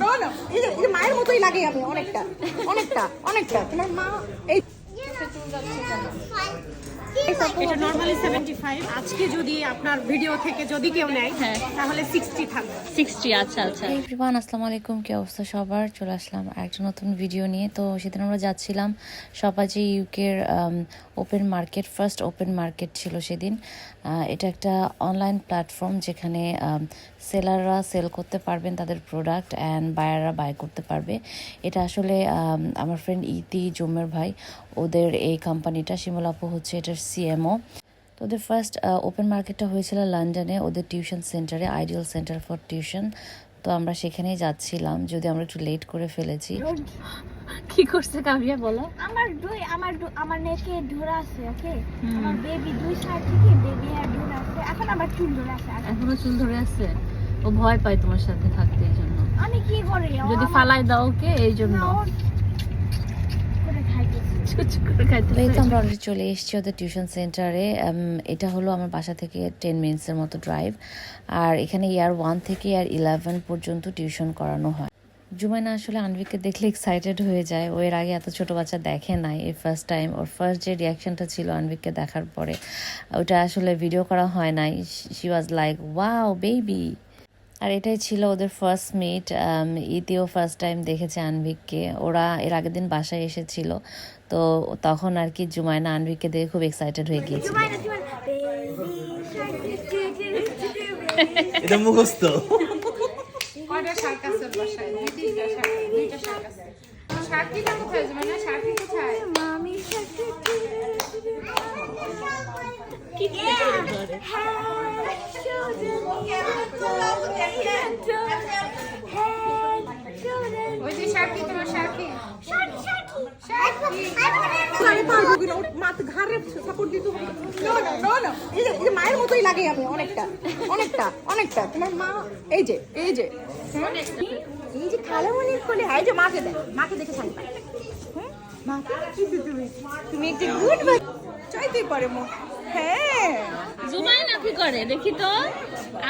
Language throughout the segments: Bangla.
নো নো, এই যে মায়ের মতোই লাগে আমি অনেকটা অনেকটা অনেকটা। তোমার মা এই এটা নরমালি 75। আজকে যদি আপনার ভিডিও থেকে যদি কেউ নেয় তাহলে 60 থাকবে। 60। আচ্ছা আচ্ছা। এভরিওয়ান, আসসালামু আলাইকুম। কি অবস্থা সবার? চলে আসলাম একটা নতুন ভিডিও নিয়ে। তো সেদিন আমরা যাচ্ছিলাম সপাজি ইউকের open market, first open market ছিল সেদিন। এটা একটা অনলাইন প্ল্যাটফর্ম যেখানে সেলাররা সেল করতে পারবেন তাদের প্রোডাক্ট অ্যান্ড বায়াররা বাই করতে পারবে। এটা আসলে আমার ফ্রেন্ড ইতি জুমের ভাই, ওদের এই কোম্পানিটা, শিমুল আপু হচ্ছে এটার সিএমও। তো ওদের ফার্স্ট ওপেন মার্কেটটা হয়েছিল লন্ডনে, ওদের টিউশন সেন্টারে, আইডিয়াল সেন্টার ফর টিউশন। তো আমরা সেখানেই যাচ্ছিলাম, যদি আমরা একটু লেট করে ফেলেছি। কি করছে কাবিয়া বলো? আমার নেকে ধরে আছে। ওকে, আমার বেবি 2 সাল থেকে বেবি হেয়ার ধরে আছে। এখন আবার চুল ধরে আছে। এখনো চুল ধরে আছে? ও ভয় পায় তোমার সাথে থাকতে, এই জন্য। আমি কি করি? যদি ফালাই দাও ওকে, এই জন্য আমরা অলরেডি চলে এসেছি ওদের টিউশন সেন্টারে। এটা হলো আমার বাসা থেকে 10 মিনিটসের মতো ড্রাইভ। আর এখানে ইয়ার 1 থেকে ইয়ার 11 পর্যন্ত টিউশন করানো হয়। জুমাইনা আসলে আনভিককে দেখলে এক্সাইটেড হয়ে যায়। ও এর আগে এত ছোট বাচ্চা দেখে নাই, এই ফার্স্ট টাইম। ওর ফার্স্ট যে রিয়াকশনটা ছিল আনভিককে দেখার পরে, ওটা আসলে ভিডিও করা হয় নাই। She was like wow baby. আর এটাই ছিল ওদের ফার্স্ট মিট। ইতিও ফার্স্ট টাইম দেখেছে আনভিককে। ওরা এর আগের দিন বাসায় এসেছিল, তো তখন আর কি জুমাইনা আনভিককে দেখে খুব এক্সাইটেড হয়ে গিয়েছিল। এটা মুখস্থ। কয়টা শার্ট আছে বাসায়? দুইটা শার্ট আছে। শার্টটা কোথায় যাবে না? শার্টটা কোথায়? মামি কি ওই যে শার্ট কি তোমার শার্ট কি? আমি পারবো কিনা, ওর মাথা ঘাড়ে সাপোর্ট দিতে হবে। নো নো নো নো, এই যে মায়ের মতোই লাগে আমি অনেকটা অনেকটা অনেকটা। তোমার মা এই যে এই যে এই যে খালামণির কোলে, এই যে মাকে দেখ, মাকে দেখে শাড়ি পাই। মাকে দিতে তুমি একটু গুড চাইতেই পারে মো। হ্যাঁ, জুমাইনা কি করে দেখি তো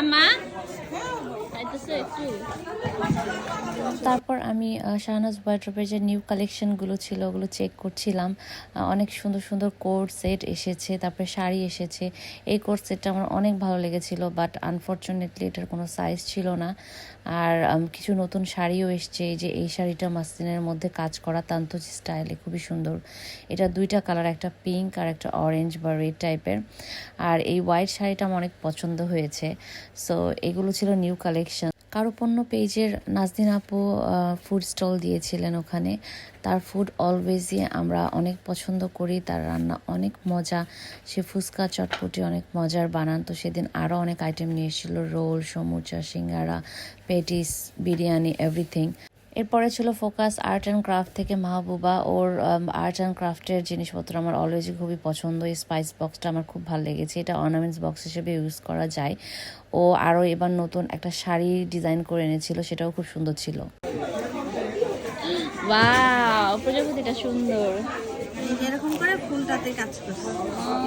আম্মা। তারপর আমি শাহনাজ ওয়ার্ড্রোবের যে নিউ কালেকশনগুলো ছিল ওগুলো চেক করছিলাম। অনেক সুন্দর সুন্দর কোট সেট এসেছে, তারপরে শাড়ি এসেছে। এই কোট সেটটা আমার অনেক ভালো লেগেছিল, বাট আনফর্চুনেটলি এটার কোনো সাইজ ছিল না। আর কিছু নতুন শাড়িও এসছে। এই যে এই শাড়িটা মাসলিনের মধ্যে কাজ করা তান্তজি স্টাইলে, খুবই সুন্দর। এটা 2টা কালার, একটা পিঙ্ক আর একটা অরেঞ্জ বা রেড টাইপের। আর এই হোয়াইট শাড়িটা আমার অনেক পছন্দ হয়েছে। সো এগুলো ছিল নিউ কালেকশন। কারো পণ্য পেজের নাজদিন আপু ফুড স্টল দিয়েছিলেন ওখানে। তার ফুড অলওয়েজই আমরা অনেক পছন্দ করি, তার রান্না অনেক মজা। সে ফুচকা চটপটি অনেক মজার বানান। তো সেদিন আরও অনেক আইটেম নিয়ে এসেছিল, রোল, সমুচা, সিঙ্গারা, পেটিস, বিরিয়ানি, এভরিথিং। এরপরে ছিল ফোকাস আর্ট অ্যান্ড ক্রাফট থেকে মাহবুবা। ওর আর্ট অ্যান্ড ক্রাফটের জিনিসপত্র আমার অলওয়েজই খুবই পছন্দ। এই স্পাইস বক্সটা আমার খুব ভালো লেগেছে, এটা অর্নামেন্টস বক্স হিসেবে ইউজ করা যায়। ও আরও এবার নতুন একটা শাড়ি ডিজাইন করে এনেছিল, সেটাও খুব সুন্দর ছিল। ওয়াও, প্রজাপতিটা সুন্দর। এরকম করে ফুলটাতে কাজ করছে।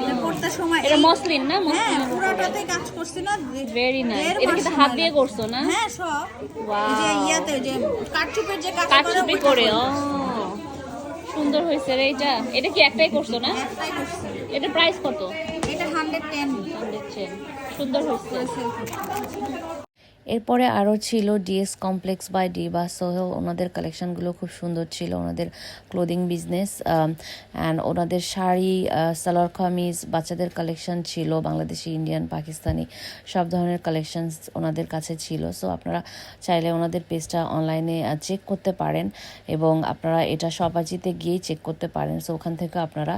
এটা করতে সময় এটা মসলিন না? হ্যাঁ, পুরোটাতে কাজ করছি না। Very nice. এটা কি হাত দিয়ে করছো না? হ্যাঁ, সব। ওয়াও, এই যে ইয়াতে যে কাটচুপের যে কাজ করে কাটছুপি করে। ও সুন্দর হয়েছে রে। এটা কি একটাই করছো না? একটাই করছি। এটা প্রাইস কত? এটা 110। সুন্দর হয়েছে। এরপরে আরও ছিল ডিএস কমপ্লেক্স বাই ডিবা সোহেল। ওনাদের কালেকশনগুলো খুব সুন্দর ছিল, ওনাদের ক্লোদিং বিজনেস। অ্যান্ড ওনাদের শাড়ি, সালোয়ার কামিজ, বাচ্চাদের কালেকশন ছিল, বাংলাদেশি, ইন্ডিয়ান, পাকিস্তানি সব ধরনের কালেকশন ওনাদের কাছে ছিল। সো আপনারা চাইলে ওনাদের পেজটা অনলাইনে চেক করতে পারেন, এবং আপনারা এটা সপাজিতে গিয়েই চেক করতে পারেন। সো ওখান থেকে আপনারা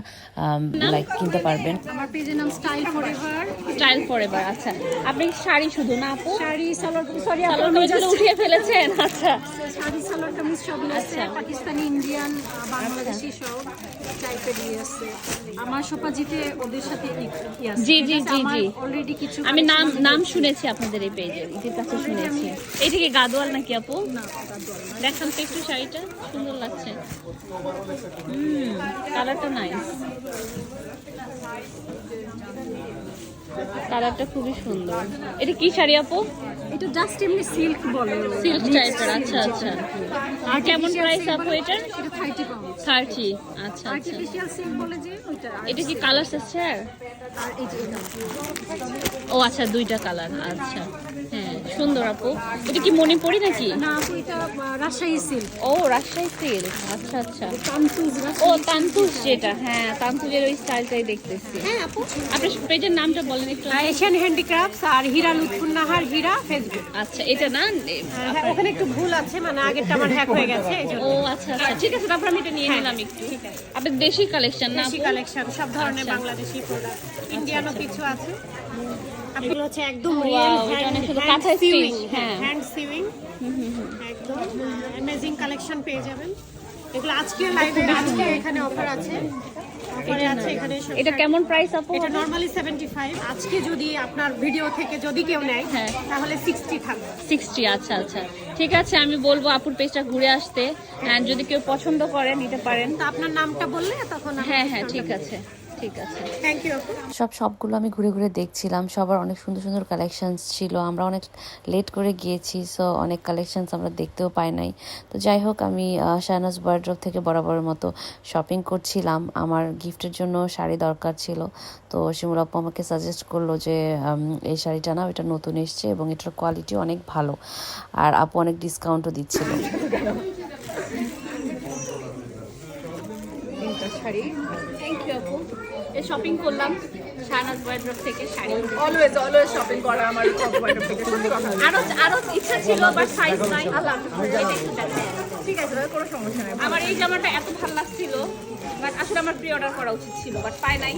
লাইক কিনতে পারবেন। আমার পেজের নাম স্টাইল ফরএভার। Style forever. আচ্ছা, আপনি শাড়ি শুধু না আপু? শাড়ি, সালোয়ার, সরি সালোয়ার কামিজ উঠিয়ে ফেলেছেন? আচ্ছা, শাড়ি, সালোয়ার কামিজ সবই আছে। পাকিস্তানি, ইন্ডিয়ান, বাংলাদেশি সব টাইপেরই আছে। আমার সোপাজিতে ওদের সাথে জি জি জি জি, অলরেডি কিছু আমি নাম শুনেছি আপনাদের এই পেজে, ইতির কাছে শুনেছি। এইটা কি গাদোয়াল নাকি আপু? দেখান তো একটু শাড়িটা, সুন্দর লাগছে। কালারটা নাইস, কালারটা খুবই সুন্দর। এটা কি শাড়ি আপু? এটা এটা জাস্ট এমনি সিল্ক বলে, সিল্ক টাইপের। আচ্ছা আচ্ছা। আর কেমন প্রাইস আপু এটার? এটা 30 পাউন্ড। 30। আচ্ছা আচ্ছা। আর্টিফিশিয়াল সিল্ক বলে যে ওইটা। এটা কি কালার আছে? আর এই যে এটা। ও আচ্ছা, 2টা কালার। আচ্ছা হ্যাঁ, সুন্দর আপু। এটা কি মণিপুরি নাকি? না আপু, এটা রাজশাহী সিল্ক। ও রাজশাহী সিল্ক। আচ্ছা আচ্ছা। তান্তুজ ও রাজশাহী। তান্তুজ যেটা, হ্যাঁ তান্তুজের ওই স্টাইলটাই দেখতেছি। হ্যাঁ আপু। আপনার পেজের নামটা বলেন একটু। এশিয়ান হ্যান্ডিক্রাফটস আর হীরা লুৎফুন্নাহার হীরা ফেসবুক। আচ্ছা, এটা না? হ্যাঁ, ওখানে একটু ভুল আছে, মানে আগেরটা আমার হ্যাক হয়ে গেছে এই জন্য। ও আচ্ছা আচ্ছা, ঠিক আছে, তারপর আমি এটা নিয়ে নিলাম একটু। আপনার দেশি কালেকশন না দেশি আপু? কালেকশন, সব ধরনের আচ্ছা। বাংলাদেশি প্রোডাক্ট, ইন্ডিয়ানও কিছু আছে। এগুলো হচ্ছে একদম Wow, রিয়েল এটা অনেক সুন্দর। হ্যান্ড কাঁথা সিউইং, stitch, হ্যাঁ। হ্যান্ড সিউইং, একদম অ্যামেজিং কালেকশন পেয়ে যাবেন। এগুলো আজকে লাইভে, আজকে এখানে অফার আছে, অফারে আছে এখানে সব। এটা কেমন প্রাইস আপু? এটা নরমালি 75, আজকে যদি আপনার ভিডিও থেকে যদি কেউ নেয় হ্যাঁ। তাহলে 60 থাকবে। 60। আচ্ছা আচ্ছা, ঠিক আছে, আমি বলবো আপুর পেজটা ঘুরে আসতে, হ্যাঁ যদি কেউ পছন্দ করে নিতে পারেন। তো আপনার নামটা বললে তখন হ্যাঁ হ্যাঁ, ঠিক আছে ঠিক আছে। থ্যাংক ইউ আপু। সবগুলো আমি ঘুরে ঘুরে দেখছিলাম, সবার অনেক সুন্দর সুন্দর কালেকশনস ছিল। আমরা অনেক লেট করে গিয়েছি, সো অনেক কালেকশনস আমরা দেখতেও পাই নাই। তো যাই হোক, আমি শাহনাজ ওয়ার্ড্রব থেকে বরাবরের মতো শপিং করছিলাম। আমার গিফটের জন্য শাড়ি দরকার ছিল, তো শিমুল আপু আমাকে সাজেস্ট করলো যে এই শাড়িটা না, এটা নতুন এসছে এবং এটার কোয়ালিটি অনেক ভালো, আর আপু অনেক ডিসকাউন্টও দিচ্ছিল। শাড়ি থ্যাংক ইউ আপু। এই শপিং করলাম শাহনাজ ওয়ার্ড্রব থেকে শাড়ি। অলওয়েজ শপিং করা আমার ওয়ার্ড্রব থেকে, সত্যি কথা। আরো ইচ্ছা ছিল, বাট সাইজ নাই। ঠিক আছে, কোনো সমস্যা নেই। আমার এই জামাটা এত ভালো লাগছিল, বাট আসলে আমার প্রি অর্ডার করা উচিত ছিল, বাট পাই নাই।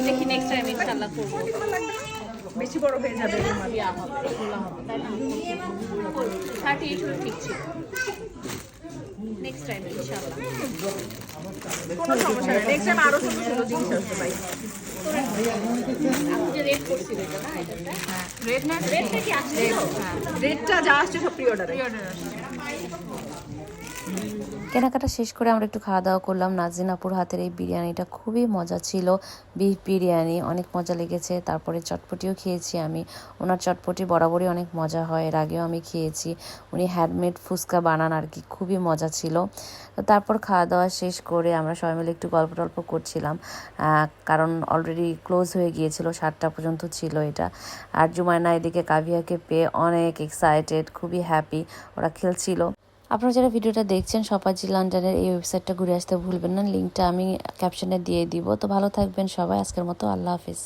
দেখি নেক্সট টাইম ইনশাআল্লাহ করবো। বেশি বড় হয়ে যাবে। 38 হলে ঠিক ছিল। নেক্সট টাইম ইনশাআল্লাহ। কোনো সমস্যা নেই, নেক্সট টাইম আরো সুন্দর সুন্দর জিনিস আসবে ভাই। আপনি যে রেড করছিল এটা না, এটা রেড না, রেডটা কি আসছিল? রেডটা যা আসছে সব প্রি অর্ডার। কেনাকাটা শেষ করে আমরা একটু খাওয়া দাওয়া করলাম। নাজরিন আপুর হাতের এই বিরিয়ানিটা খুবই মজা ছিল, বিফ বিরিয়ানি, অনেক মজা লেগেছে। তারপরে চটপটিও খেয়েছি আমি, ওনার চটপটি বরাবরই অনেক মজা হয়, এর আগেও আমি খেয়েছি। উনি হ্যান্ডমেড ফুচকা বানান আর কি, খুবই মজা ছিল। তো তারপর খাওয়া দাওয়া শেষ করে আমরা সবাই মিলে একটু গল্প টল্প করছিলাম, কারণ অলরেডি ক্লোজ হয়ে গিয়েছিল, 7টা পর্যন্ত ছিল এটা। আর জুমায়না এদিকে কাভিয়াকে পেয়ে অনেক এক্সাইটেড, খুবই হ্যাপি, ওরা খেলছিল। আপনারা যারা ভিডিওটা দেখছেন সপাজি লন্ডনের এই ওয়েবসাইটটা ঘুরে আসতে ভুলবেন না, লিঙ্কটা আমি ক্যাপশনে দিয়ে দিব। তো ভালো থাকবেন সবাই, আজকের মতো আল্লাহ হাফিজ।